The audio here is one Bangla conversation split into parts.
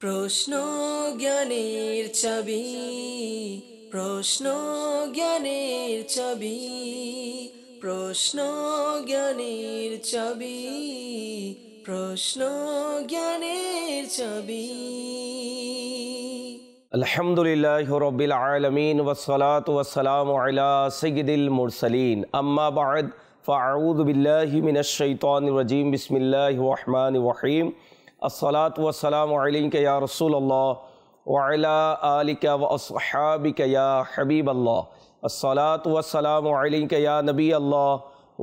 প্রশ্ন জ্ঞানের চাবি, প্রশ্ন জ্ঞানের চাবি, প্রশ্ন জ্ঞানের চাবি, প্রশ্ন জ্ঞানের চাবি। আলহামদুলিল্লাহি রাব্বিল আলামিন ওয়াসসালাতু ওয়াসসালামু আলা সাইয়্যিদিল মুরসালিন আম্মা বা'দ ফাআউযু বিল্লাহি মিনাশ শাইতানির রাজীম বিসমিল্লাহির রহমানির রহিম আসসালাতু ওয়াসসালামু আলাইকা ইয়া রাসূলুল্লাহ ওয়া আলা আলিকা ওয়া আসহাবিকা ইয়া হাবিবাল্লাহ আসসালাতু ওয়াসসালামু আলাইকা ইয়া নবিয়াল্লাহ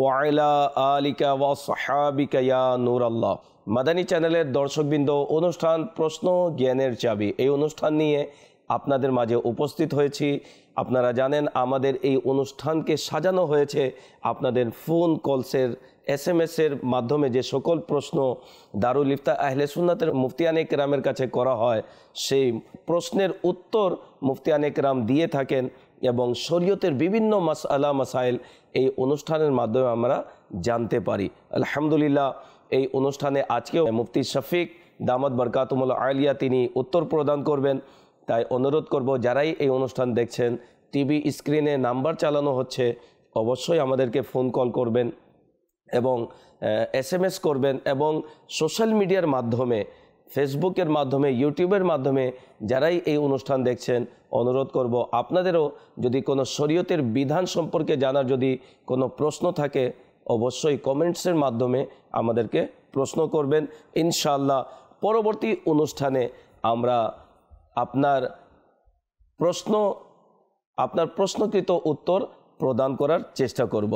ওয়া আলা আলিকা ওয়া আসহাবিকা ইয়া নূরাল্লাহ। মাদানী চ্যানেলের দর্শকবৃন্দ, অনুষ্ঠান প্রশ্ন জ্ঞানের চাবি, এই অনুষ্ঠান নিয়ে আপনাদের মাঝে উপস্থিত হয়েছি। আপনারা জানেন আমাদের এই অনুষ্ঠানকে সাজানো হয়েছে আপনাদের ফোন কলসের SMS-এর মাধ্যমে। যে সকল প্রশ্ন দারুল ইফতা আহলে সুন্নাতের মুফতিয়ানে কেরামের কাছে করা হয়, সেই প্রশ্নের উত্তর মুফতিয়ানে কেরাম দিয়ে থাকেন এবং শরীয়তের বিভিন্ন মাসআলা মাসাইল এই অনুষ্ঠানের মাধ্যমে আমরা জানতে পারি। আলহামদুলিল্লাহ, এই অনুষ্ঠানে আজকেও মুফতি শফিক দামাত বরকাতুমুল আলিয়া তিনি উত্তর প্রদান করবেন। তাই অনুরোধ করব, যারাই এই অনুষ্ঠান দেখছেন, টিভি স্ক্রিনে নাম্বার চালানো হচ্ছে, অবশ্যই আমাদেরকে ফোন কল করবেন এবং SMS করবেন এবং সোশ্যাল মিডিয়ার মাধ্যমে, ফেসবুকের মাধ্যমে, ইউটিউবের মাধ্যমে যারাই এই অনুষ্ঠান দেখছেন, অনুরোধ করব আপনাদেরও যদি কোনো শরীয়তের বিধান সম্পর্কে জানার যদি কোনো প্রশ্ন থাকে, অবশ্যই কমেন্টসের মাধ্যমে আমাদেরকে প্রশ্ন করবেন। ইনশাআল্লাহ পরবর্তী অনুষ্ঠানে আমরা আপনার প্রশ্নকৃত উত্তর প্রদান করার চেষ্টা করব।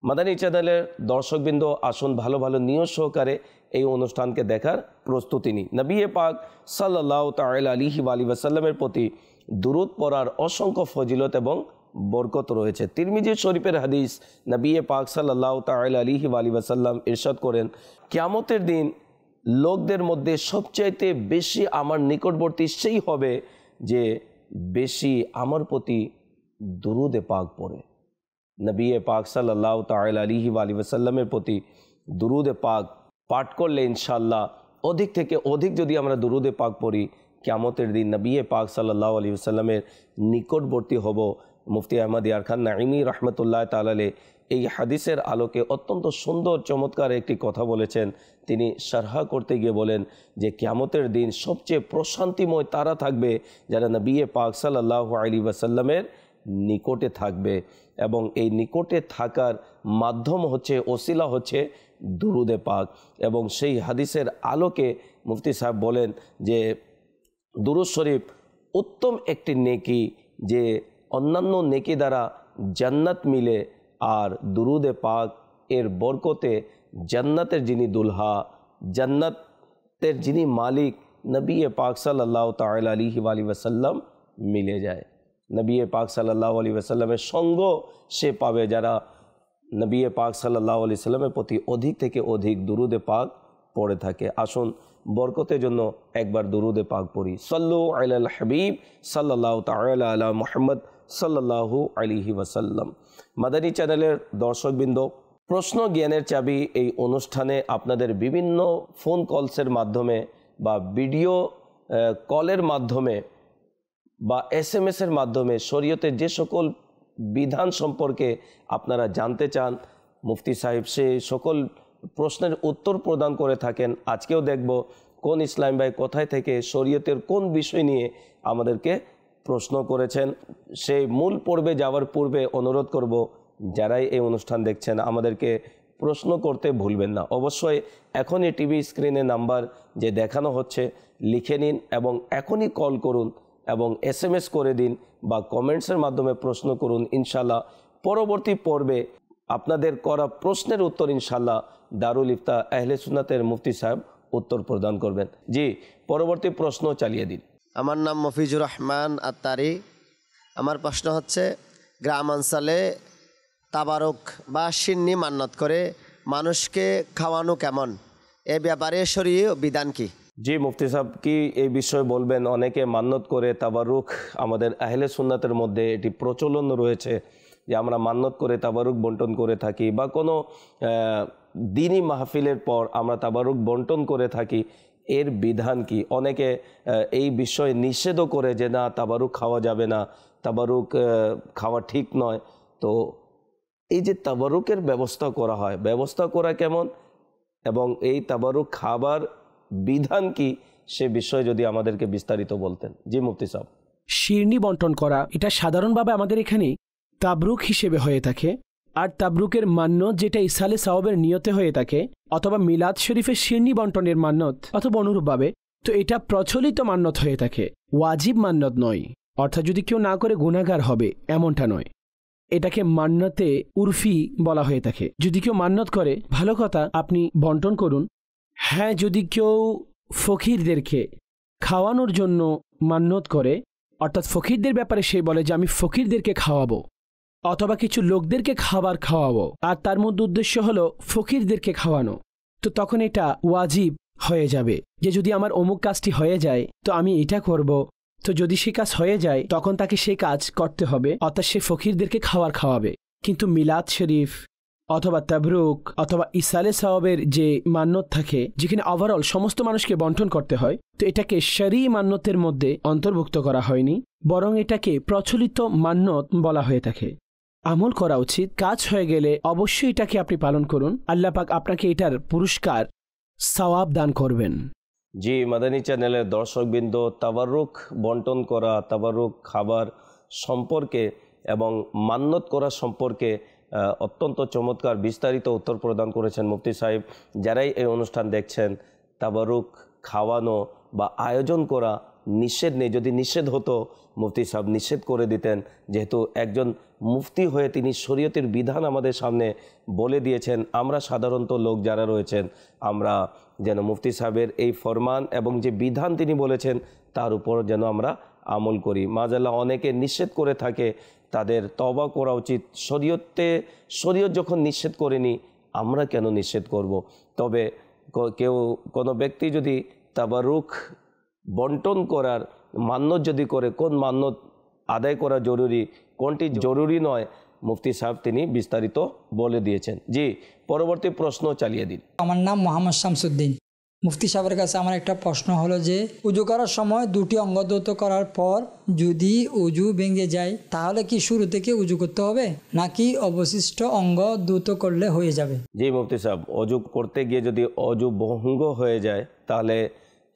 মাদানী চ্যানেলের দর্শকবৃন্দ, আসুন ভালো ভালো নিয়ত সহকারে এই অনুষ্ঠানকে দেখার প্রস্তুতি নিই। নবী পাক সাল্লাল্লাহু তাআলা আলাইহি ওয়া সাল্লামের প্রতি দুরূদ পড়ার অসংখ্য ফজিলত এবং বরকত রয়েছে। তিরমিজি শরীফের হাদিস, নবী পাক সাল্লাল্লাহু তাআলা আলাইহি ওয়া সাল্লাম ইরশাদ করেন, কিয়ামতের দিন লোকদের মধ্যে সবচাইতে বেশি আমার নিকটবর্তী সেই হবে যে বেশি আমার প্রতি দুরূদে পাক পড়ে। নবী পাক সাল্লাল্লাহু তাআলা আলাইহি ওয়া সাল্লামের প্রতি দুরূদে পাক পাঠ করলে ইনশাআল্লাহ অধিক থেকে অধিক যদি আমরা দুরূদে পাক পড়ি, কিয়ামতের দিন নবী পাক সাল্লাল্লাহু আলাইহি ওয়াসাল্লামের নিকটবর্তী হব। মুফতি আহমদ ইয়ার খান নাঈমি রহমতুল্লাহ তাআলা এই হাদিসের আলোকে অত্যন্ত সুন্দর চমৎকার একটি কথা বলেছেন। তিনি শারহা করতে গিয়ে বলেন যে কিয়ামতের দিন সবচেয়ে প্রশান্তিময় তারা থাকবে যারা নবী পাক সাল্লাল্লাহু আলাইহি ওয়াসাল্লামের নিকটে থাকবে, এবং এই নিকটে থাকার মাধ্যম হচ্ছে, ওসিলা হচ্ছে দুরূদে পাক। এবং সেই হাদিসের আলোকে মুফতি সাহেব বলেন যে দুরূদ শরীফ উত্তম একটি নেকি, যে অন্যান্য নেকি দ্বারা জান্নাত মিলে, আর দুরূদে পাক এর বরকতে জান্নাতের যিনি দুলহা, জান্নাতের যিনি মালিক নবী পাক সাল্লাল্লাহু তাআলা আলাইহি ওয়া সাল্লাম মিলে যায়। নবী পাক সাল্লাল্লাহু আলাইহি ওয়াসাল্লামের সঙ্গ সে পাবে যারা নবী পাক সাল্লাল্লাহু আলাইহি ওয়াসাল্লামের প্রতি অধিক থেকে অধিক দুরূদে পাক পড়ে থাকে। আসুন বরকতের জন্য একবার দুরূদে পাক পড়ি। সাল্লু আলাল হাবিব সাল্লাল্লাহু তাআলা আলা মুহাম্মদ সাল্লাল্লাহু আলাইহি ওয়াসাল্লাম। মাদানী চ্যানেলের দর্শকবৃন্দ, প্রশ্ন জ্ঞানের চাবি এই অনুষ্ঠানে আপনাদের বিভিন্ন ফোন কলসের মাধ্যমে বা ভিডিও কলের মাধ্যমে বা SMS-এর মাধ্যমে শরীয়তের যে সকল বিধান সম্পর্কে আপনারা জানতে চান, মুফতি সাহেব সেই সকল প্রশ্নের উত্তর প্রদান করে থাকেন। আজকেও দেখব কোন ইসলাম ভাই কোথায় থেকে শরীয়তের কোন বিষয় নিয়ে আমাদেরকে প্রশ্ন করেছেন। সেই মূল পর্বে যাওয়ার পূর্বে অনুরোধ করব, যারাই এই অনুষ্ঠান দেখছেন আমাদেরকে প্রশ্ন করতে ভুলবেন না। অবশ্যই এখনই টিভি স্ক্রিনে নাম্বার যে দেখানো হচ্ছে লিখে নিন এবং এখনই কল করুন এবং SMS করে দিন বা কমেন্টসের মাধ্যমে প্রশ্ন করুন। ইনশাল্লাহ পরবর্তী পর্বে আপনাদের করা প্রশ্নের উত্তর ইনশাল্লাহ দারুল ইফতা আহলে সুন্নাতের মুফতি সাহেব উত্তর প্রদান করবেন। জি, পরবর্তী প্রশ্ন চালিয়ে দিন। আমার নাম মফিজুর রহমান আত্তারি। আমার প্রশ্ন হচ্ছে, গ্রাম অঞ্চলে তাবারুক বা সিন্নি মান্নত করে মানুষকে খাওয়ানো কেমন, এ ব্যাপারে শরীয় বিধান কি? জি, মুফতি সাহেব কি এই বিষয়ে বলবেন? অনেকে মান্নত করে তাবারুক, আমাদের আহলে সুন্নাতের মধ্যে এটি প্রচলন রয়েছে যে আমরা মান্নত করে তাবারুক বন্টন করে থাকি, বা কোনো দিনী মাহফিলের পর আমরা তাবারুক বন্টন করে থাকি। এর বিধান কি? অনেকে এই বিষয়ে নিষেধও করে যে না, তাবারুক খাওয়া যাবে না, তাবারুক খাওয়া ঠিক নয়। তো এই যে তাবারুকের ব্যবস্থা করা হয়, ব্যবস্থা করা কেমন এবং এই তাবারুক খাবার বিধান কি, সে বিষয়ে যদি আমাদেরকে বিস্তারিত বলতেন। জি মুফতি সাহেব। শিরনি বন্টন করা এটা সাধারণভাবে আমাদের এখানে তাবরুক হিসেবে হয়ে থাকে। আর তাবরুকের মান্যত যেটা ইসালে সাওয়াবের নিয়তে হয়ে থাকে, অথবা মিলাদ শরীফের শিরনি বন্টনের মান্যত অথবা অনুরূপভাবে, তো এটা প্রচলিত মান্যত হয়ে থাকে, ওয়াজিব মান্যত নয়। অর্থাৎ যদি কেউ না করে গুনাহগার হবে এমনটা নয়, এটাকে মান্যতে উরফি বলা হয়ে থাকে। যদি কেউ মান্যত করে, ভালো কথা, আপনি বন্টন করুন। হ্যাঁ, যদি কেউ ফকিরদেরকে খাওয়ানোর জন্য মান্যত করে, অর্থাৎ ফকিরদের ব্যাপারে সে বলে যে আমি ফকিরদেরকে খাওয়াবো অথবা কিছু লোকদেরকে খাবার খাওয়াবো, আর তার মধ্যে উদ্দেশ্য হলো ফকিরদেরকে খাওয়ানো, তো তখন এটা ওয়াজিব হয়ে যাবে যে যদি আমার অমুক কাজটি হয়ে যায় তো আমি এটা করব। তো যদি সে কাজ হয়ে যায় তখন তাকে সে কাজ করতে হবে, অর্থাৎ সে ফকিরদেরকে খাওয়াবে। কিন্তু মিলাদ শরীফ অথবা তাবরুক অথবা ইসালে সাওয়াবের যে মান্যত থাকে, যেখানে ওভারঅল সমস্ত মানুষকে বন্টন করতে হয়, তো এটাকে শরঈ মান্যতের মধ্যে অন্তর্ভুক্ত করা হয়নি, বরং এটাকে প্রচলিত মান্যত বলা হয়ে থাকে। আমল করা উচিত, কাজ হয়ে গেলে অবশ্যই এটাকে আপনি পালন করুন। আল্লাহ পাক আপনাকে এটার পুরস্কার সওয়াব দান করবেন। জি মাদানী চ্যানেলের দর্শকবৃন্দ, তাবারুক বন্টন করা, তাবারুক খাবার সম্পর্কে এবং মান্যত করা সম্পর্কে অত্যন্ত চমৎকার বিস্তারিত উত্তর প্রদান করেছেন মুফতি সাহেব। যারাই এই অনুষ্ঠান দেখছেন, তাবারুক খাওয়ানো বা আয়োজন করা নিষেধ নেই। যদি নিষেধ হতো মুফতি সাহেব নিষেধ করে দিতেন, যেহেতু একজন মুফতি হয়ে তিনি শরীয়তের বিধান আমাদের সামনে বলে দিয়েছেন। আমরা সাধারণত লোক যারা রয়েছেন, আমরা যেন মুফতি সাহেবের এই ফরমান এবং যে বিধান তিনি বলেছেন তার উপর যেন আমরা আমল করি। মাজাল্লাহ অনেকে নিষেধ করে থাকে, তাদের তওবা করা উচিত। শরীয়ত যখন নিষেধ করেনি, আমরা কেন নিষেধ করব? তবে কোনো ব্যক্তি যদি তাবারুক বন্টন করার মান্যত যদি করে, কোন মান্যত আদায় করা জরুরি, কোনটি জরুরি নয়, মুফতি সাহেব তিনি বিস্তারিত বলে দিয়েছেন। জি, পরবর্তী প্রশ্ন চালিয়ে দিন। আমার নাম মোহাম্মদ শামসুদ্দিন। মুফতি সাহেবের কাছে আমার একটা প্রশ্ন হলো যে উজু করার সময় দুটি অঙ্গ ধৌত করার পর যদি উজু ভেঙে যায়, তাহলে কি শুরু থেকে উজু করতে হবে নাকি অবশিষ্ট অঙ্গ ধৌত করলে হয়ে যাবে? জি মুফতি সাহেব, অজু করতে গিয়ে যদি অজু ভঙ্গ হয়ে যায় তাহলে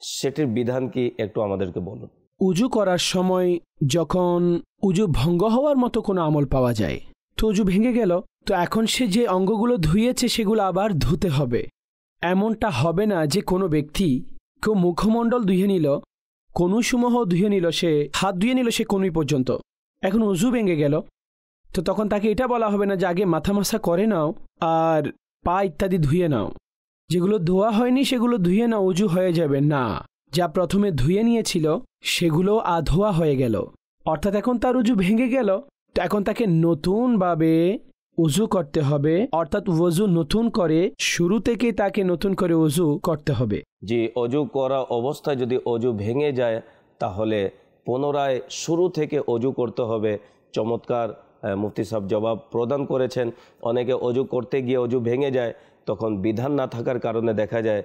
সেটির বিধান কি একটু আমাদেরকে বলুন। উজু করার সময় যখন উজু ভঙ্গ হওয়ার মতো কোনো আমল পাওয়া যায়, তো উজু ভেঙে গেল, তো এখন সে যে অঙ্গগুলো ধুয়েছে সেগুলো আবার ধুতে হবে। এমনটা হবে না যে কোনো ব্যক্তি কেউ মুখমণ্ডল ধুয়ে নিল, কনুসমূহ ধুয়ে নিল, সে হাত ধুয়ে নিল সে কনুই পর্যন্ত, এখন উজু ভেঙে গেল, তো তখন তাকে এটা বলা হবে না যে আগে মাথা মাসা করে নাও আর পা ইত্যাদি ধুয়ে নাও, যেগুলো ধোয়া হয়নি সেগুলো ধুয়ে নাও, উজু হয়ে যাবে না। যা প্রথমে ধুয়ে নিয়েছিল সেগুলো আধোয়া হয়ে গেল, অর্থাৎ এখন তার উজু ভেঙে গেল, তো এখন তাকে নতুনভাবে উজু করতে হবে, অর্থাৎ ওযু নতুন করে শুরু থেকে তাকে নতুন করে উজু করতে হবে। জি, অজু করা অবস্থায় যদি অজু ভেঙে যায় তাহলে পুনরায় শুরু থেকে অজু করতে হবে। চমৎকার মুফতি সাহেব জবাব প্রদান করেছেন। অনেকে অজু করতে গিয়ে অজু ভেঙে যায়, তখন বিধান না থাকার কারণে দেখা যায়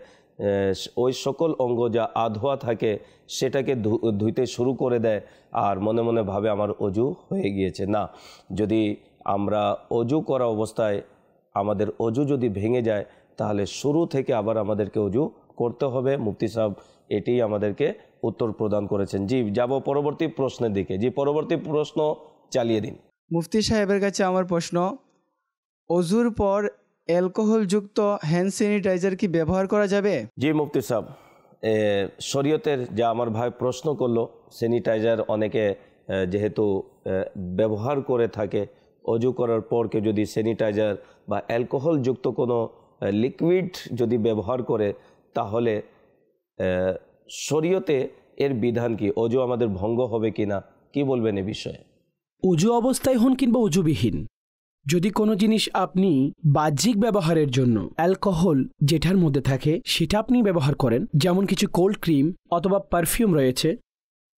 ওই সকল অঙ্গ যা আধোয়া থাকে সেটাকে ধুইতে শুরু করে দেয় আর মনে মনে ভাবে আমার অজু হয়ে গিয়েছে। না, যদি আমরা অজু করা অবস্থায় আমাদের অজু যদি ভেঙে যায় তাহলে শুরু থেকে আবার আমাদেরকে অজু করতে হবে। মুফতি সাহেব এটাই আমাদেরকে উত্তর প্রদান করেছেন। জি, যাব পরবর্তী প্রশ্নের দিকে। জি, পরবর্তী প্রশ্ন চালিয়ে দিন। মুফতি সাহেবের কাছে আমার প্রশ্ন, অজুর পর অ্যালকোহলযুক্ত হ্যান্ড স্যানিটাইজার কি ব্যবহার করা যাবে? জি মুফতি সাহেব, শরীয়তের যা আমার ভাই প্রশ্ন করলো, স্যানিটাইজার অনেকে যেহেতু ব্যবহার করে থাকে, অজু করার পর কেউ যদি স্যানিটাইজার বা অ্যালকোহলযুক্ত কোনো লিকুইড যদি ব্যবহার করে তাহলে শরীয়তে এর বিধান কি? অজু আমাদের ভঙ্গ হবে কিনা, কি বলবেন এ বিষয়ে? উজু অবস্থায় হন কিংবা উজুবিহীন, যদি কোনো জিনিস আপনি বাহ্যিক ব্যবহারের জন্য অ্যালকোহল যেটার মধ্যে থাকে সেটা আপনি ব্যবহার করেন, যেমন কিছু কোল্ড ক্রিম অথবা পারফিউম রয়েছে,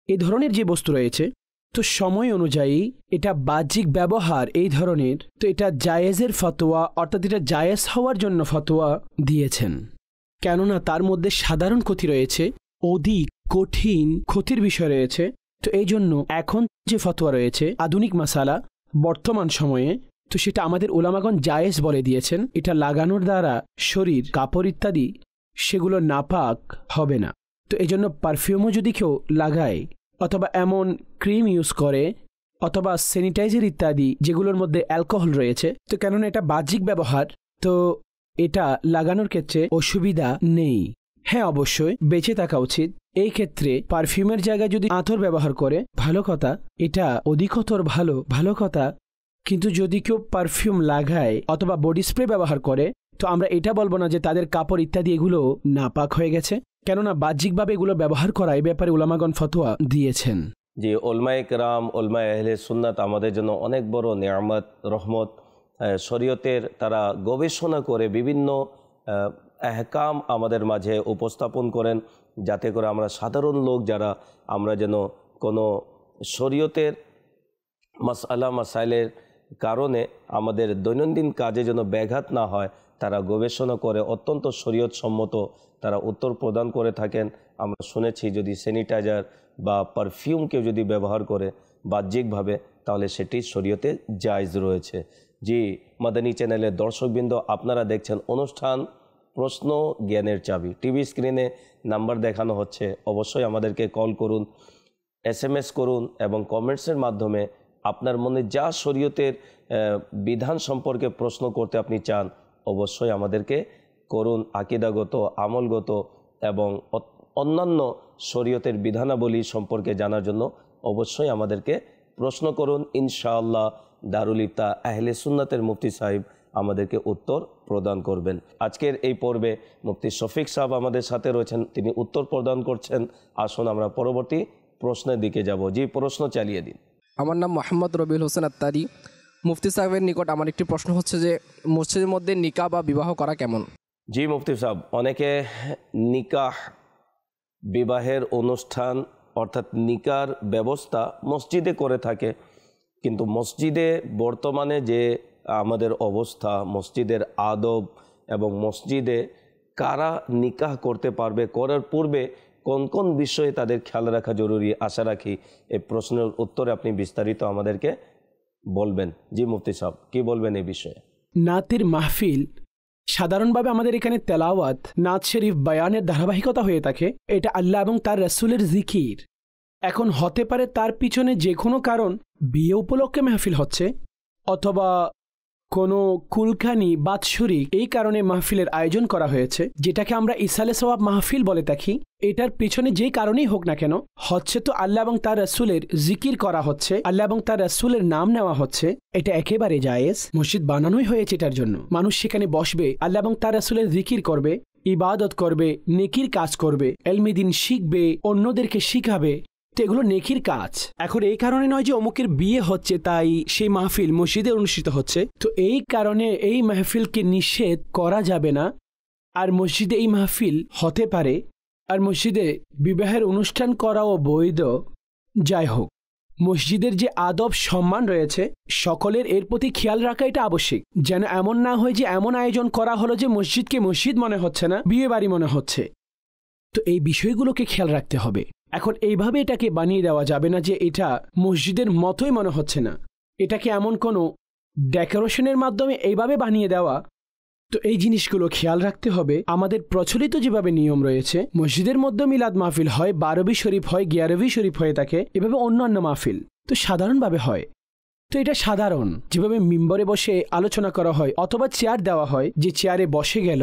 এই ধরনের যে বস্তু রয়েছে, তো সময় অনুযায়ী এটা বাহ্যিক ব্যবহার এই ধরনের, তো এটা জায়েজের ফতোয়া, অর্থাৎ এটা জায়েজ হওয়ার জন্য ফতোয়া দিয়েছেন। কেননা তার মধ্যে সাধারণ ক্ষতি রয়েছে, অধিক কঠিন ক্ষতির বিষয় রয়েছে। তো এই জন্য এখন যে ফতোয়া রয়েছে আধুনিক মাসালা বর্তমান সময়ে, তো সেটা আমাদের উলামাগণ জায়েজ বলে দিয়েছেন। এটা লাগানোর দ্বারা শরীর, কাপড় ইত্যাদি সেগুলো নাপাক হবে না। তো এই জন্য পারফিউমও যদি কেউ লাগায় অথবা এমন ক্রিম ইউজ করে অথবা স্যানিটাইজার ইত্যাদি যেগুলোর মধ্যে অ্যালকোহল রয়েছে, তো কেননা এটা বাহ্যিক ব্যবহার, তো এটা লাগানোর ক্ষেত্রে অসুবিধা নেই। হ্যাঁ, অবশ্যই বেঁচে থাকা উচিত। এই ক্ষেত্রে পারফিউমের জায়গায় যদি আতর ব্যবহার করে ভালো কথা, এটা অধিকতর ভালো কথা। কিন্তু যদি কেউ পারফিউম লাগায় অথবা বডি স্প্রে ব্যবহার করে, তো আমরা এটা বলবো না যে তাদের কাপড় ইত্যাদি এগুলো নাপাক হয়ে গেছে, কেননা বাহ্যিকভাবে এগুলো ব্যবহার করা এই ব্যাপারে উলামাগণ ফতোয়া দিয়েছেন। জি, ওলমায়ে কেরাম, ওলমায়ে আহলে সুন্নাত আমাদের জন্য অনেক বড় নিয়ামত, রহমত। শরীয়তের তারা গবেষণা করে বিভিন্ন আহকাম আমাদের মাঝে উপস্থাপন করেন, যাতে করে আমরা সাধারণ লোক যারা, আমরা যেন কোনো শরীয়তের মাসআলা মাসাইলের কারণে আমাদের দৈনন্দিন কাজে যেন ব্যাঘাত না হয়, তারা গবেষণা করে অত্যন্ত শরীয়ত সম্মত তারা উত্তর প্রদান করে থাকেন। আমরা শুনেছি যদি স্যানিটাইজার বা পারফিউম কেউ যদি ব্যবহার করে বাহ্যিকভাবে, তাহলে সেটি শরীয়তে জায়েজ রয়েছে। জি, মাদানী চ্যানেলের দর্শকবৃন্দ, আপনারা দেখছেন অনুষ্ঠান প্রশ্ন জ্ঞানের চাবি। টিভি স্ক্রিনে নাম্বার দেখানো হচ্ছে, অবশ্যই আমাদেরকে কল করুন, SMS করুন এবং কমেন্টসের মাধ্যমে আপনার মনে যা শরীয়তের বিধান সম্পর্কে প্রশ্ন করতে আপনি চান, অবশ্যই আমাদেরকে করুন। আকীদাগত, আমলগত এবং অন্যান্য শরীয়তের বিধানাবলী সম্পর্কে জানার জন্য অবশ্যই আমাদেরকে প্রশ্ন করুন। ইনশাআল্লাহ দারুল ইফতা আহলে সুন্নাতের মুফতি সাহেব আমাদেরকে উত্তর প্রদান করবেন। আজকের এই পর্বে মুফতি শফিক সাহেব আমাদের সাথে রয়েছেন, তিনি উত্তর প্রদান করছেন। আসুন আমরা পরবর্তী প্রশ্নের দিকে যাব। জি, প্রশ্ন চালিয়ে দিন। আমার নাম মোহাম্মদ রবিউল হোসেন আত্তারি। মুফতি সাহেবের নিকট আমার একটি প্রশ্ন হচ্ছে যে মসজিদের মধ্যে নিকাহ বা বিবাহ করা কেমন? জি মুফতি সাহেব, অনেকে নিকাহ, বিবাহের অনুষ্ঠান অর্থাৎ নিকার ব্যবস্থা মসজিদে করে থাকে, কিন্তু মসজিদে বর্তমানে যে আমাদের অবস্থা, মসজিদের আদব এবং মসজিদে কারা নিকাহ করতে পারবে, করার পূর্বে কোন কোন বিষয়ে তাদের খেয়াল রাখা জরুরি, আশা রাখি এই প্রশ্নের উত্তরে আপনি বিস্তারিত আমাদেরকে বলবেন। জি মুফতি সাহেব, কি বলবেন এই বিষয়ে? নাতের মাহফিল সাধারণভাবে আমাদের এখানে তেলাওয়াত, নাত শরীফ, বয়ানের ধারাবাহিকতা হয়ে থাকে। এটা আল্লাহ এবং তার রাসূলের জিকির। এখন হতে পারে তার পিছনে যে কোনো কারণ, বিয়ে উপলক্ষে মাহফিল হচ্ছে অথবা কোনো কুলখানি, বাৎসরিক, এই কারণে মাহফিলের আয়োজন করা হয়েছে, যেটাকে আমরা ইসালে সওয়াব মাহফিল বলে থাকি। এটার পিছনে যে কারণেই হোক না কেন, হচ্ছে তো আল্লাহ এবং তার রাসূলের জিকির করা হচ্ছে, আল্লাহ এবং তার রাসূলের নাম নেওয়া হচ্ছে, এটা একেবারে জায়েজ। মসজিদ বানানোই হয়েছে এটার জন্য। মানুষ সেখানে বসবে, আল্লাহ এবং তার রাসূলের জিকির করবে, ইবাদত করবে, নেকির কাজ করবে, ইলমে দ্বীন শিখবে, অন্যদেরকে শিখাবে। তো এগুলো নেকির কাজ। এখন এই কারণে নয় যে অমুকের বিয়ে হচ্ছে তাই সেই মাহফিল মসজিদে অনুষ্ঠিত হচ্ছে, তো এই কারণে এই মাহফিলকে নিষেধ করা যাবে না। আর মসজিদে এই মাহফিল হতে পারে, আর মসজিদে বিবাহের অনুষ্ঠান করাও বৈধ। যাই হোক, মসজিদের যে আদব সম্মান রয়েছে, সকলের এর প্রতি খেয়াল রাখা এটা আবশ্যিক, যেন এমন না হয় যে এমন আয়োজন করা হলো যে মসজিদকে মসজিদ মনে হচ্ছে না, বিয়ে বাড়ি মনে হচ্ছে। তো এই বিষয়গুলোকে খেয়াল রাখতে হবে। এখন এইভাবে এটাকে বানিয়ে দেওয়া যাবে না যে এটা মসজিদের মতোই মনে হচ্ছে না, এটাকে এমন কোনো ডেকোরেশনের মাধ্যমে এইভাবে বানিয়ে দেওয়া। তো এই জিনিসগুলো খেয়াল রাখতে হবে। আমাদের প্রচলিত যেভাবে নিয়ম রয়েছে, মসজিদের মধ্যে মিলাদ মাহফিল হয়, 12 শরীফ হয়, 11 শরীফ হয়ে থাকে, এভাবে অন্যান্য মাহফিল তো সাধারণভাবে হয়। তো এটা সাধারণ, যেভাবে মিম্বরে বসে আলোচনা করা হয় অথবা চেয়ার দেওয়া হয়, যে চেয়ারে বসে গেল,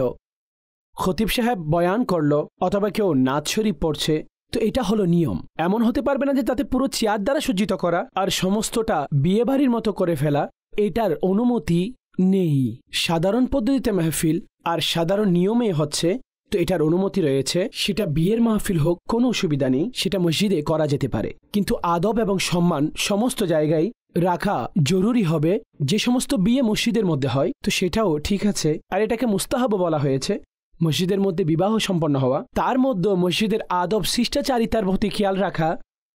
খতিব সাহেব বয়ান করলো অথবা কেউ নাত শরীফ পড়ছে, তো এটা হলো নিয়ম। এমন হতে পারবে না যে তাতে পুরো চেয়ার দ্বারা সজ্জিত করা আর সমস্তটা বিয়ে বাড়ির মতো করে ফেলা, এটার অনুমতি নেই। সাধারণ পদ্ধতিতে মাহফিল আর সাধারণ নিয়মে হচ্ছে, তো এটার অনুমতি রয়েছে। সেটা বিয়ের মাহফিল হোক, কোনো অসুবিধা নেই, সেটা মসজিদে করা যেতে পারে। কিন্তু আদব এবং সম্মান সমস্ত জায়গায় রাখা জরুরি হবে। যে সমস্ত বিয়ে মসজিদের মধ্যে হয়, তো সেটাও ঠিক আছে। আর এটাকে মুস্তাহাব বলা হয়েছে, মসজিদের মধ্যে বিবাহ সম্পন্ন হওয়া। তার মধ্যে মসজিদের আদব শিষ্টাচারিতার প্রতি খেয়াল রাখা,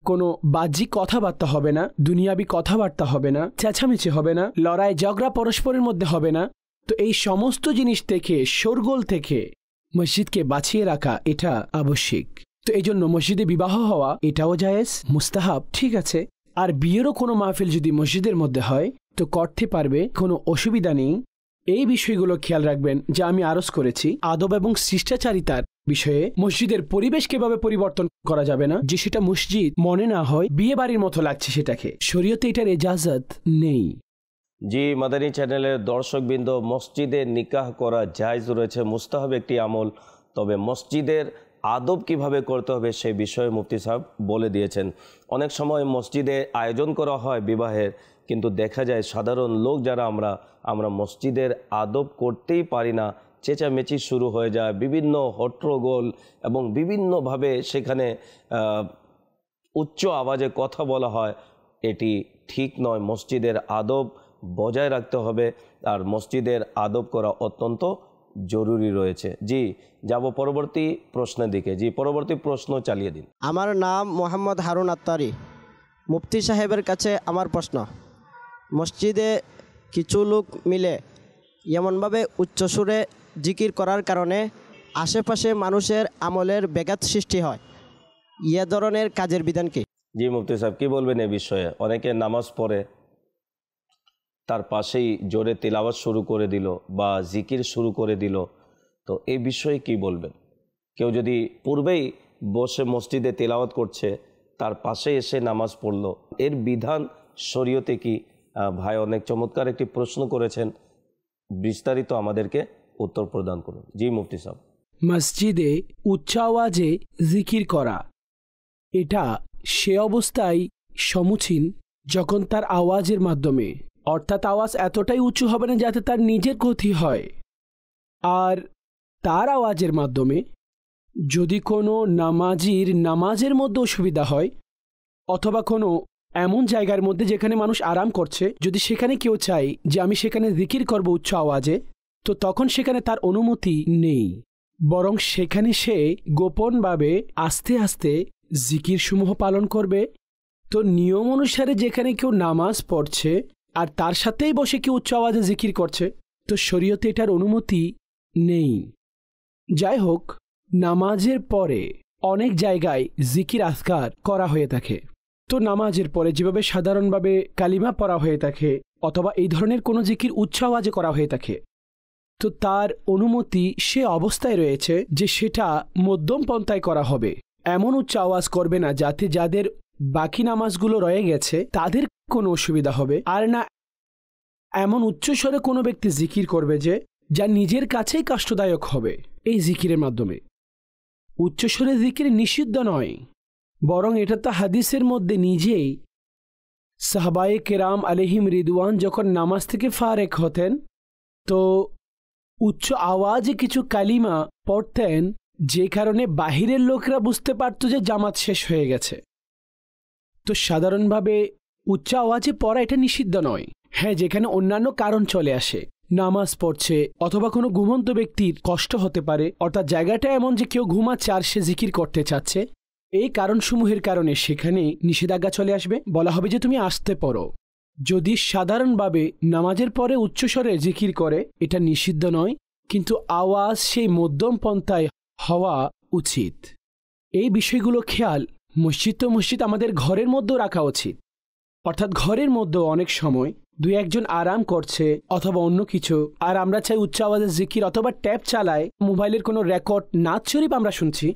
কোনো বাহ্যিক কথাবার্তা হবে না, দুনিয়াবি কথাবার্তা হবে না, চেঁচামেচি হবে না, লড়াই ঝগড়া পরস্পরের মধ্যে হবে না। তো এই সমস্ত জিনিস থেকে, শোরগোল থেকে মসজিদকে বাঁচিয়ে রাখা এটা আবশ্যিক। তো এই জন্য মসজিদে বিবাহ হওয়া এটাও জায়েজ, মুস্তাহাব, ঠিক আছে। আর বিয়েরও কোনো মাহফিল যদি মসজিদের মধ্যে হয় তো করতে পারবে, কোনো অসুবিধা নেই। এই বিষয়গুলো খেয়াল রাখবেন যা আমি আরজ করেছি। আদব এবং শিষ্টাচারিতার বিষয়ে মসজিদের পরিবেশ কিভাবে পরিবর্তন করা যাবে না, যে সেটা মসজিদ মনে না হয় বিয়ে বাড়ির মতো লাগছে সেটাকে, শরীয়তে এটার এজাজত নেই। জি মাদানী চ্যানেলের দর্শকবৃন্দ, মসজিদে নিকাহ করা জায়েজ রয়েছে, মুস্তাহাব একটি আমল। তবে মসজিদের আদব কিভাবে করতে হবে সেই বিষয়ে মুফতি সাহেব বলে দিয়েছেন। অনেক সময় মসজিদে আয়োজন করা হয় বিবাহের, কিন্তু দেখা যায় সাধারণ লোক যারা আমরা মসজিদের আদব করতেই পারি না, চেঁচামেচি শুরু হয়ে যায়, বিভিন্ন হট্টগোল এবং বিভিন্নভাবে সেখানে উচ্চ আওয়াজে কথা বলা হয়। এটি ঠিক নয়। মসজিদের আদব বজায় রাখতে হবে, আর মসজিদের আদব করা অত্যন্ত জরুরি রয়েছে। জি যাব পরবর্তী প্রশ্নের দিকে। জি পরবর্তী প্রশ্ন চালিয়ে দিন। আমার নাম মোহাম্মদ হারুন আত্তারি। মুফতি সাহেবের কাছে আমার প্রশ্ন, মসজিদে কিছু লোক মিলে এমনভাবে উচ্চস্বরে জিকির করার কারণে আশেপাশে মানুষের আমলের ব্যাঘাত সৃষ্টি হয়, এ ধরনের কাজের বিধান কি? জি মুফতি সাহেব কি বলবেন এ বিষয়ে? অনেকে নামাজ পড়ে তার পাশেই জোরে তিলাওয়াত শুরু করে দিল বা জিকির শুরু করে দিল, তো এই বিষয়ে কি বলবেন? কেউ যদি পূর্বেই বসে মসজিদে তিলাওয়াত করছে, তার পাশে এসে নামাজ পড়লো, এর বিধান শরীয়তে কি? ভাই অনেক চমৎকার একটি প্রশ্ন করেছেন, বিস্তারিত আমাদেরকে উত্তর প্রদান করুন। জি মুফতি সাহেব। মসজিদে উচ্চ আওয়াজে জিকির করা এটা সে অবস্থায় সমুচীন যখন তার আওয়াজের মাধ্যমে, অর্থাৎ আওয়াজ এতটাই উঁচু হবে না যাতে তার নিজের ক্ষতি হয়, আর তার আওয়াজের মাধ্যমে যদি কোনো নামাজির নামাজের মধ্যে অসুবিধা হয়, অথবা কোনো এমন জায়গার মধ্যে যেখানে মানুষ আরাম করছে, যদি সেখানে কেউ চায় যে আমি সেখানে জিকির করব উচ্চ আওয়াজে, তো তখন সেখানে তার অনুমতি নেই, বরং সেখানে সে গোপনভাবে আস্তে আস্তে জিকির সমূহ পালন করবে। তো নিয়ম অনুসারে যেখানে কেউ নামাজ পড়ছে আর তার সাথেই বসে কেউ উচ্চ আওয়াজে জিকির করছে, তো শরীয়তে এটার অনুমতি নেই। যাই হোক, নামাজের পরে অনেক জায়গায় জিকির আজকার করা হয়ে থাকে। তো নামাজের পরে যেভাবে সাধারণভাবে কালিমা পড়া হয়ে থাকে অথবা এই ধরনের কোনো জিকির উচ্চ আওয়াজে করা হয়ে থাকে, তো তার অনুমতি সে অবস্থায় রয়েছে যে সেটা মধ্যম পন্থায় করা হবে। এমন উচ্চ আওয়াজ করবে না যাতে যাদের বাকি নামাজগুলো রয়ে গেছে তাদের কোনো অসুবিধা হবে, আর না এমন উচ্চস্বরে কোনো ব্যক্তি জিকির করবে যে যা নিজের কাছেই কষ্টদায়ক হবে। এই জিকিরের মাধ্যমে উচ্চস্বরে জিকির নিষিদ্ধ নয়, বরং এটা তো হাদিসের মধ্যে নিজেই সাহাবায়ে কেরাম আলাইহিম রিদওয়ান যখন নামাজ থেকে ফারেক হতেন তো উচ্চ আওয়াজে কিছু কালিমা পড়তেন, যে কারণে বাহিরের লোকরা বুঝতে পারত যে জামাত শেষ হয়ে গেছে। তো সাধারণভাবে উচ্চ আওয়াজে পড়া এটা নিষিদ্ধ নয়। হ্যাঁ, যেখানে অন্যান্য কারণ চলে আসে, নামাজ পড়ছে অথবা কোনো ঘুমন্ত ব্যক্তির কষ্ট হতে পারে, অর্থাৎ জায়গাটা এমন যে কেউ ঘুমাচ্ছে আর সে জিকির করতে চাচ্ছে, এই কারণসমূহের কারণে সেখানে নিষেধাজ্ঞা চলে আসবে। বলা হবে যে তুমি আসতে পড়ো। যদি সাধারণভাবে নামাজের পরে উচ্চস্বরে জিকির করে এটা নিষিদ্ধ নয়, কিন্তু আওয়াজ সেই মধ্যম পন্থায় হওয়া উচিত। এই বিষয়গুলো খেয়াল মসজিদ আমাদের ঘরের মধ্যেও রাখা উচিত। অর্থাৎ ঘরের মধ্যেও অনেক সময় দুই একজন আরাম করছে অথবা অন্য কিছু, আর আমরা চাই উচ্চ আওয়াজে জিকির, অথবা ট্যাব চালায় মোবাইলের কোনো রেকর্ড নাচ শরীফ আমরা শুনছি,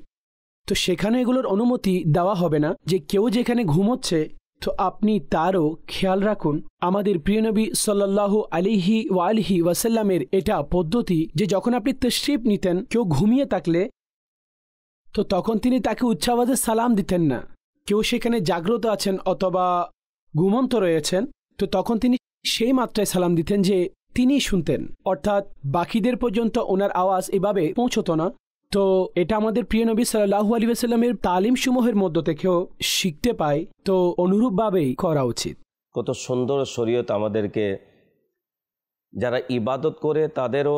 তো সেখানে এগুলোর অনুমতি দেওয়া হবে না। যে কেউ যেখানে ঘুমোচ্ছে তো আপনি তারও খেয়াল রাখুন। আমাদের প্রিয় নবী সাল্লাল্লাহু আলাইহি ওয়া আলিহি ওয়াসাল্লামের এটা পদ্ধতি যে যখন আপনি তাশরিফ নিতেন কেউ ঘুমিয়ে থাকলে, তো তখন তিনি তাকে উচ্চ আওয়াজে সালাম দিতেন না। কেউ সেখানে জাগ্রত আছেন অথবা ঘুমন্ত রয়েছেন, তো তখন তিনি সেই মাত্রায় সালাম দিতেন যে তিনি শুনতেন, অর্থাৎ বাকিদের পর্যন্ত ওনার আওয়াজ এভাবে পৌঁছতো না। তো এটা আমাদের প্রিয় নবী সাল্লাল্লাহু আলাইহি ওয়াসাল্লামের তালিম সমূহের মধ্য থেকেও শিখতে পাই, তো অনুরূপভাবেই করা উচিত। কত সুন্দর শরীয়ত আমাদেরকে যারা ইবাদত করে তাদেরও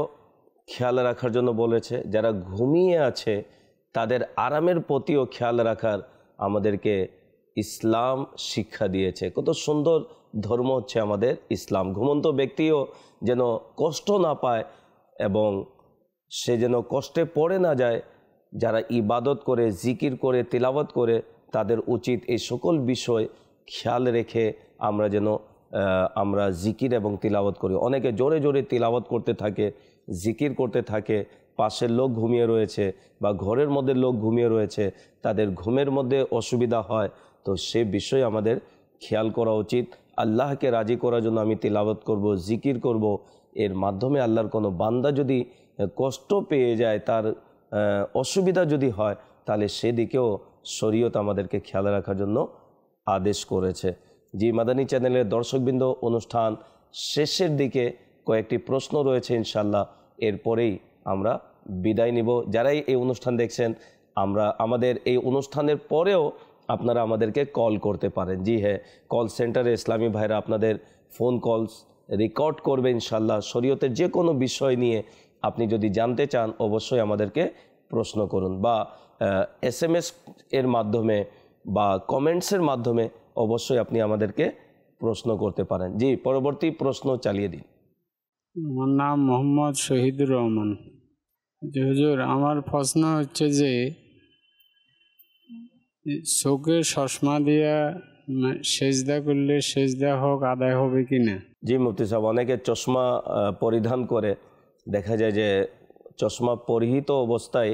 খেয়াল রাখার জন্য বলেছে, যারা ঘুমিয়ে আছে তাদের আরামের প্রতিও খেয়াল রাখার আমাদেরকে ইসলাম শিক্ষা দিয়েছে। কত সুন্দর ধর্ম হচ্ছে আমাদের ইসলাম। ঘুমন্ত ব্যক্তিও যেন কষ্ট না পায় এবং সে যেন কষ্টে পড়ে না যায়। যারা ইবাদত করে, জিকির করে, তিলাওয়াত করে, তাদের উচিত এই সকল বিষয় খেয়াল রেখে আমরা যেন আমরা জিকির এবং তিলাওয়াত করি। অনেকে জোরে জোরে তিলাওয়াত করতে থাকে, জিকির করতে থাকে, পাশের লোক ঘুমিয়ে রয়েছে বা ঘরের মধ্যে লোক ঘুমিয়ে রয়েছে, তাদের ঘুমের মধ্যে অসুবিধা হয়। তো সে বিষয়ে আমাদের খেয়াল করা উচিত। আল্লাহকে রাজি করার জন্য আমি তিলাওয়াত করব, জিকির করব, এর মাধ্যমে আল্লাহর কোনো বান্দা যদি কষ্ট পেয়ে যায়, তার অসুবিধা যদি হয়, তাহলে সেদিকেও শরীয়ত আমাদেরকে খেয়াল রাখার জন্য আদেশ করেছে। জি মাদানী চ্যানেলের দর্শকবৃন্দ, অনুষ্ঠান শেষের দিকে কয়েকটি প্রশ্ন রয়েছে ইনশাল্লাহ, এরপরেই আমরা বিদায় নিব। যারাই এই অনুষ্ঠান দেখছেন, আমাদের এই অনুষ্ঠানের পরেও আপনারা আমাদেরকে কল করতে পারেন। জি হ্যাঁ, কল সেন্টারে ইসলামী ভাইরা আপনাদের ফোন কলস রেকর্ড করবে ইনশাল্লাহ। শরীয়তের যে কোনো বিষয় নিয়ে আপনি যদি জানতে চান, অবশ্যই আমাদেরকে প্রশ্ন করুন, বা SMS এর মাধ্যমে বা কমেন্টসের মাধ্যমে অবশ্যই আপনি আমাদেরকে প্রশ্ন করতে পারেন। জি, পরবর্তী প্রশ্ন চালিয়ে দিন। আমার নাম মোহাম্মদ শহীদুর রহমান। হুজুর, আমার প্রশ্ন হচ্ছে যে চোখে চশমা দিয়া সেজদা করলে সেজদা হোক আদায় হবে কি না? জি মুফতি সাহেব, অনেকে চশমা পরিধান করে, দেখা যায় যে চশমা পরিহিত অবস্থায়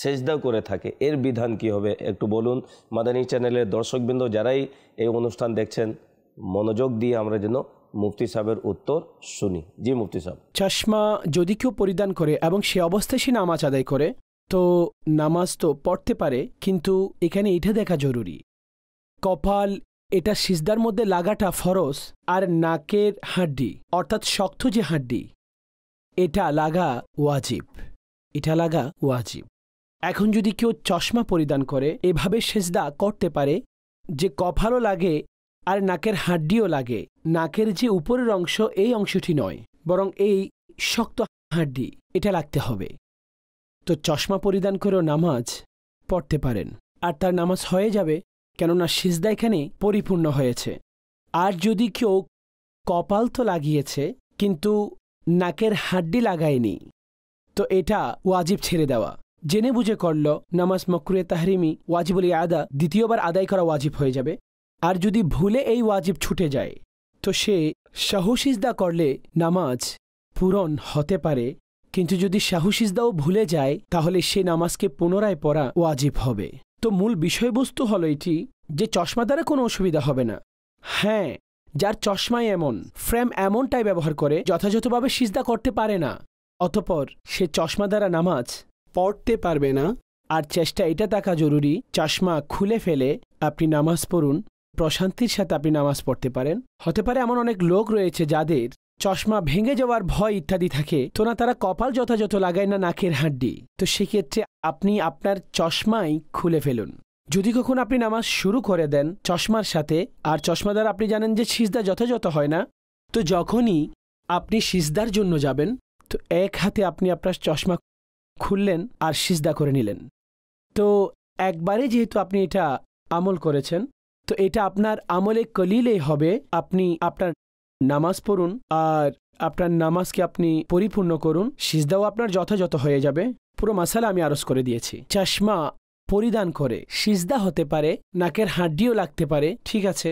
সেজদা করে থাকে, এর বিধান কি হবে একটু বলুন। মাদানী চ্যানেলের দর্শকবৃন্দ যারাই এই অনুষ্ঠান দেখছেন, মনোযোগ দিয়ে আমরা যেন মুফতি সাহেবের উত্তর শুনি। জি মুফতি সাহেব। চশমা যদি কেউ পরিধান করে এবং সে অবস্থায় সে নামাজ আদায় করে, তো নামাজ তো পড়তে পারে, কিন্তু এখানে এটা দেখা জরুরি, কপাল এটা সিজদার মধ্যে লাগাটা ফরজ, আর নাকের হাড্ডি অর্থাৎ শক্ত যে হাড্ডি এটা লাগা ওয়াজিব, এটা লাগা ওয়াজিব। এখন যদি কেউ চশমা পরিধান করে, এভাবে সেজদা করতে পারে যে কপালও লাগে আর নাকের হাড্ডিও লাগে, নাকের যে উপরের অংশ এই অংশটি নয়, বরং এই শক্ত হাড্ডি এটা লাগতে হবে। তো চশমা পরিধান করেও নামাজ পড়তে পারেন, আর তার নামাজ হয়ে যাবে, কেননা সিজদা এখানে পরিপূর্ণ হয়েছে। আর যদি কেউ কপাল তো লাগিয়েছে কিন্তু নাকের হাড্ডি লাগায়নি, তো এটা ওয়াজিব ছেড়ে দেওয়া, জেনে বুঝে করল, নামাজ মাকরুহে তাহরিমি ওয়াজিবুল আদা দ্বিতীয়বার আদায় করা ওয়াজিব হয়ে যাবে। আর যদি ভুলে এই ওয়াজিব ছুটে যায়, তো সে শাহু সিজদা করলে নামাজ পূরণ হতে পারে, কিন্তু যদি শাহু সিজদাও ভুলে যায়, তাহলে সে নামাজকে পুনরায় পড়া ওয়াজিব হবে। তো মূল বিষয়বস্তু হলো এটি যে চশমা দ্বারা কোনো অসুবিধা হবে না। হ্যাঁ, যার চশমায় এমন ফ্রেম এমনটাই ব্যবহার করে যথাযথভাবে সিজদা করতে পারে না, অতঃপর সে চশমা দ্বারা নামাজ পড়তে পারবে না। আর চেষ্টা এটা থাকা জরুরি, চশমা খুলে ফেলে আপনি নামাজ পড়ুন, প্রশান্তির সাথে আপনি নামাজ পড়তে পারেন। হতে পারে এমন অনেক লোক রয়েছে যাদের চশমা ভেঙে যাওয়ার ভয় ইত্যাদি থাকে, তো না তারা কপাল যথাযথ লাগায় না নাকের হাড্ডি, তো সেক্ষেত্রে আপনি আপনার চশমাই খুলে ফেলুন। যদি কখনো আপনি নামাজ শুরু করে দেন চশমার সাথে, আর চশমা দ্বারা আপনি জানেন যে সিজদা যথাযথ হয় না, তো যখনই আপনি সিজদার জন্য যাবেন, তো এক হাতে আপনি আপনার চশমা খুললেন আর সিজদা করে নিলেন। তো একবারে যেহেতু আপনি এটা আমল করেছেন, তো এটা আপনার আমলে কলিলেই হবে। আপনি আপনার নামাজ পড়ুন আর আপনার নামাজকে আপনি পরিপূর্ণ করুন, সিজদাও আপনার যথাযথ হয়ে যাবে। পুরো মাসালা আমি আরজ করে দিয়েছি। চশমা পরিধান করে সিজদা হতে পারে, নাকের হাড্ডিও লাগতে পারে, ঠিক আছে।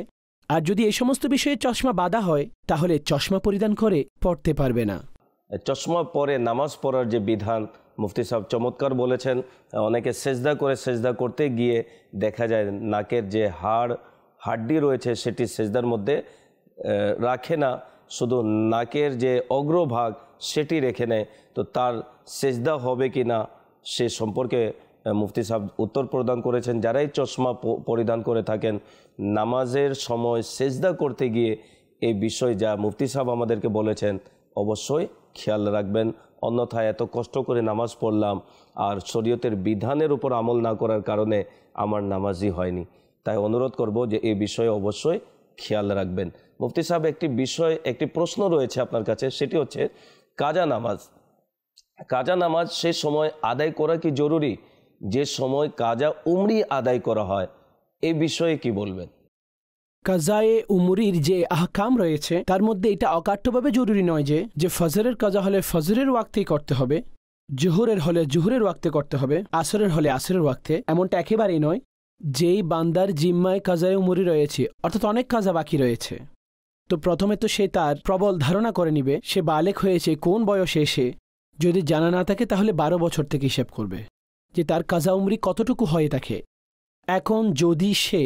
আর যদি এই সমস্ত বিষয়ে চশমা বাধা হয়, তাহলে চশমা পরিধান করে পড়তে পারবে না। চশমা পরে নামাজ পড়ার যে বিধান মুফতি সাহেব চমৎকার বলেছেন। অনেকে সেজদা করে, সেজদা করতে গিয়ে দেখা যায় নাকের যে হাড্ডি রয়েছে সেটি সেজদার মধ্যে রাখে না, শুধু নাকের যে অগ্রভাগ সেটি রেখে নেয়। তো তার সেজদা হবে কি না সে সম্পর্কে মুফতি সাহেব উত্তর প্রদান করেছেন। যারাই চশমা পরিধান করে থাকেন, নামাজের সময় সেজদা করতে গিয়ে এই বিষয় যা মুফতি সাহেব আমাদেরকে বলেছেন অবশ্যই খেয়াল রাখবেন, অন্যথায় এত কষ্ট করে নামাজ পড়লাম আর শরীয়তের বিধানের উপর আমল না করার কারণে আমার নামাজই হয়নি। তাই অনুরোধ করব যে এই বিষয়ে অবশ্যই খেয়াল রাখবেন। মুফতি সাহেব, একটি প্রশ্ন রয়েছে আপনার কাছে, সেটি হচ্ছে কাজা নামাজ। কাজা নামাজ সে সময় আদায় করা কি জরুরি যে সময় কাজা উমরি আদায় করা হয়, এই বিষয়ে কি বলবেন? কাজায়ে উমরির যে আহকাম রয়েছে তার মধ্যে এটা অকাট্যভাবে জরুরি নয় যে ফজরের কাজা হলে ফজরের ওয়াক্তেই করতে হবে, জোহরের হলে জোহরের ওয়াক্তে করতে হবে, আসরের হলে আসরের ওয়াক্তে। এমনটা একেবারেই নয়। যেই বান্দার জিম্মায় কাজায় উমরি রয়েছে, অর্থাৎ অনেক কাজা বাকি রয়েছে, তো প্রথমে তো সে তার প্রবল ধারণা করে নিবে সে বালেক হয়েছে কোন বয়সে এসে। যদি জানা না থাকে তাহলে 12 বছর থেকে হিসেব করবে যে তার কাজা উমরি কতটুকু হয়ে থাকে। এখন যদি সে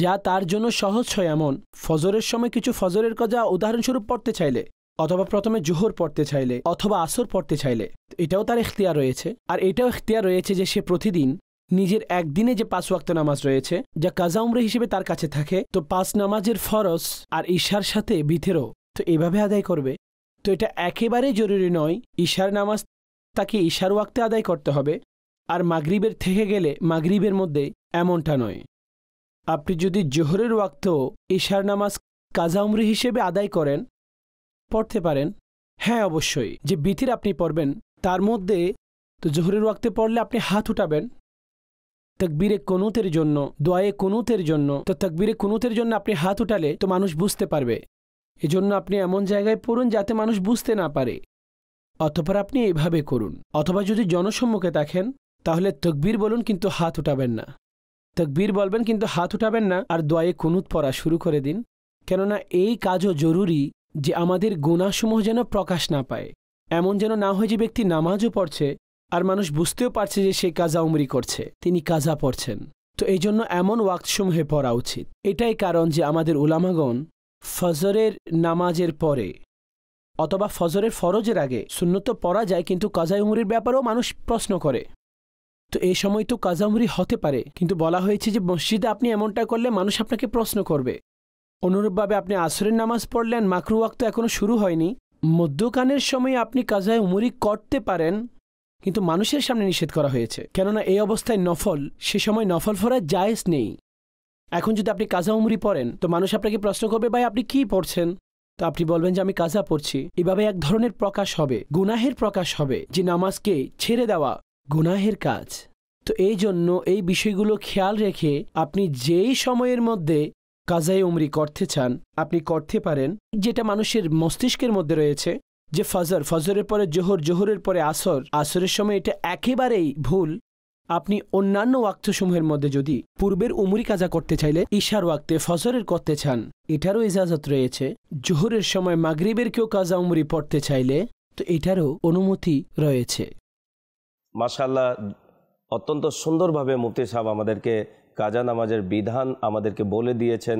যা তার জন্য সহজ হয়, এমন ফজরের সময় কিছু ফজরের কাজা উদাহরণস্বরূপ পড়তে চাইলে, অথবা প্রথমে জোহর পড়তে চাইলে, অথবা আসর পড়তে চাইলে, এটাও তার ইখতিয়ার রয়েছে। আর এটাও ইখতিয়ার রয়েছে যে সে প্রতিদিন নিজের একদিনে যে 5 ওয়াক্ত নামাজ রয়েছে যা কাজা উমরা হিসেবে তার কাছে থাকে, তো 5 নামাজের ফরজ আর ঈশার সাথে বিথেরও তো এভাবে আদায় করবে। তো এটা একেবারেই জরুরি নয় ঈশার নামাজ তাকে ঈশার ওয়াক্তে আদায় করতে হবে আর মাগরিবের থেকে গেলে মাগরিবের মধ্যে, এমনটা নয়। আপনি যদি জোহরের ওয়াক্ত ঈশার নামাজ কাজা উমরি হিসেবে আদায় করেন, পড়তে পারেন। হ্যাঁ, অবশ্যই যে বিথির আপনি পড়বেন তার মধ্যে তো জোহরের ওয়াক্তে পড়লে আপনি হাত উঠাবেন তাকবীরে কুনুতের জন্য, দোয়ায়ে কুনুতের জন্য। তো তাকবীরে কুনুতের জন্য আপনি হাত উঠালে তো মানুষ বুঝতে পারবে, এজন্য আপনি এমন জায়গায় পড়ুন যাতে মানুষ বুঝতে না পারে, অতঃপর আপনি এইভাবে করুন। অথবা যদি জনসম্মুখে থাকেন তাহলে তাকবীর বলুন কিন্তু হাত উঠাবেন না, তাকবীর বলবেন কিন্তু হাত উঠাবেন না, আর দোয়ায়ে কুনুত পড়া শুরু করে দিন। কেননা এই কাজও জরুরি যে আমাদের গুনাহসমূহ যেন প্রকাশ না পায়, এমন যেন না হয় যে ব্যক্তি নামাজও পড়ছে আর মানুষ বুঝতেও পারছে যে সে কাজা উমরি করছে, তিনি কাজা পড়ছেন। তো এই জন্য এমন ওয়াক্তসমূহে পড়া উচিত। এটাই কারণ যে আমাদের উলামাগণ ফজরের নামাজের পরে অথবা ফজরের ফরজের আগে সুন্নত পড়া যায়, কিন্তু কাজা উমরির ব্যাপারেও মানুষ প্রশ্ন করে। তো এই সময় তো কাজা উমরি হতে পারে, কিন্তু বলা হয়েছে যে মসজিদে আপনি এমনটা করলে মানুষ আপনাকে প্রশ্ন করবে। অনুরূপভাবে আপনি আসরের নামাজ পড়লেন, মাকরু ওয়াক্ত এখনো শুরু হয়নি, মধ্যকানের সময় আপনি কাজা উমরি করতে পারেন, কিন্তু মানুষের সামনে নিষেধ করা হয়েছে। কেননা এই অবস্থায় নফল, সে সময় নফল পড়া জায়েজ নেই। এখন যদি আপনি কাজা উমরি পড়েন তো মানুষ আপনাকে প্রশ্ন করবে, ভাই আপনি কি পড়ছেন? তো আপনি বলবেন যে আমি কাজা পড়ছি। এভাবে এক ধরনের প্রকাশ হবে, গুনাহের প্রকাশ হবে, যে নামাজকে ছেড়ে দেওয়া গুনাহের কাজ। তো এই জন্য এই বিষয়গুলো খেয়াল রেখে আপনি যেই সময়ের মধ্যে কাজায়ে উমরি করতে চান আপনি করতে পারেন। যেটা মানুষের মস্তিষ্কের মধ্যে রয়েছে যে ফজরের পরে জোহর, জোহরের পরে আসর, আসরের সময়, এটা একেবারেই ভুল। আপনি অন্যান্য ওয়াক্তসমূহের মধ্যে যদি পূর্বের উমরি কাজা করতে চাইলে ঈশার ওয়াক্তে ফজরের করতে চান, এটারও ইজাজত রয়েছে। জোহরের সময় মাগরিবের কেউ কাজা উমরি পড়তে চাইলে তো এটারও অনুমতি রয়েছে। মাশাআল্লাহ, অত্যন্ত সুন্দরভাবে মুফতি সাহেব আমাদেরকে কাজা নামাজের বিধান আমাদেরকে বলে দিয়েছেন।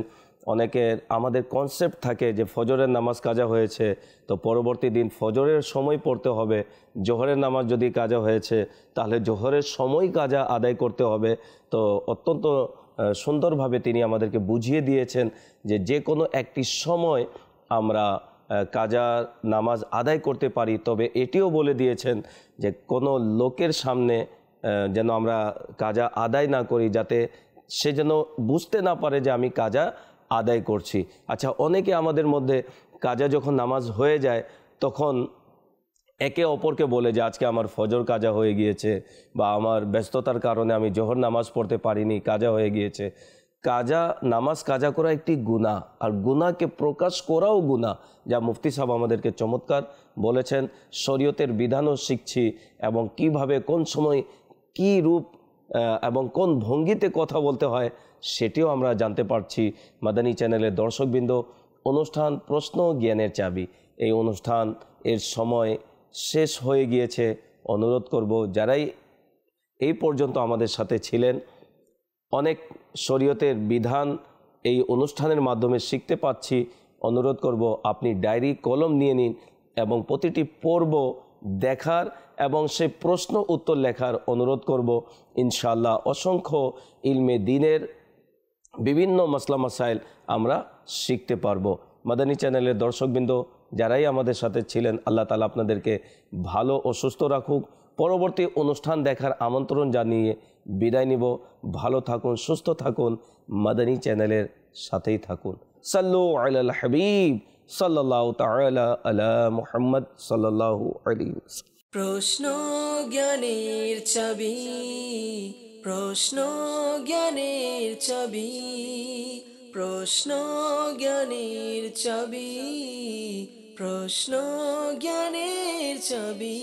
অনেকের আমাদের কনসেপ্ট থাকে যে ফজরের নামাজ কাজা হয়েছে তো পরবর্তী দিন ফজরের সময় পড়তে হবে, জোহরের নামাজ যদি কাজা হয়েছে তাহলে জোহরের সময় কাজা আদায় করতে হবে। তো অত্যন্ত সুন্দরভাবে তিনি আমাদেরকে বুঝিয়ে দিয়েছেন যে যে কোনো একটি সময় আমরা কাজা নামাজ আদায় করতে পারি। তবে এটিও বলে দিয়েছেন যে কোনো লোকের সামনে যেন আমরা কাজা আদায় না করি, যাতে সে যেন বুঝতে না পারে যে আমি কাজা আদায় করছি। আচ্ছা, অনেকে আমাদের মধ্যে কাজা যখন নামাজ হয়ে যায় তখন একে অপরকে বলে যে আজকে আমার ফজর কাজা হয়ে গিয়েছে, বা আমার ব্যস্ততার কারণে আমি জোহর নামাজ পড়তে পারিনি, কাজা হয়ে গিয়েছে। কাজা নামাজ কাজা করা একটি গুনাহ, আর গুনাহকে প্রকাশ করাও গুনাহ, যা মুফতি সাহেব আমাদেরকে চমৎকার বলেছেন। শরীয়তের বিধানও শিখছি এবং কিভাবে কোন সময় কি রূপ এবং কোন ভঙ্গিতে কথা বলতে হয় সেটিও আমরা জানতে পারছি। মাদানী চ্যানেলের দর্শকবৃন্দ, অনুষ্ঠান প্রশ্ন জ্ঞানের চাবি, এই অনুষ্ঠান এর সময় শেষ হয়ে গিয়েছে। অনুরোধ করব যারাই এই পর্যন্ত আমাদের সাথে ছিলেন, অনেক শরীয়তের বিধান এই অনুষ্ঠানের মাধ্যমে শিখতে পাচ্ছি। অনুরোধ করব আপনি ডায়েরি কলম নিয়ে নিন এবং প্রতিটি পর্ব দেখার এবং সেই প্রশ্ন উত্তর লেখার অনুরোধ করব। ইনশাআল্লাহ অসংখ্য ইলমে দ্বীনের বিভিন্ন মাসলা মাসাইল আমরা শিখতে পারবো। মাদানী চ্যানেলের দর্শকবৃন্দ যারাই আমাদের সাথে ছিলেন, আল্লাহ তাআলা আপনাদেরকে ভালো ও সুস্থ রাখুক। পরবর্তী অনুষ্ঠান দেখার আমন্ত্রণ জানিয়ে বিদায় নিব। ভালো থাকুন, সুস্থ থাকুন, মাদানী চ্যানেলের সাথেই থাকুন। সাল্লু আলাল হাবিব সাল্লাল্লাহু তাআলা আলা মুহাম্মদ সাল্লাল্লাহু আলাইহি ওয়াসাল্লাম। প্রশ্ন জ্ঞানের চাবি, প্রশ্ন জ্ঞানের চাবি, প্রশ্ন জ্ঞানের চাবি, প্রশ্ন জ্ঞানের চাবি।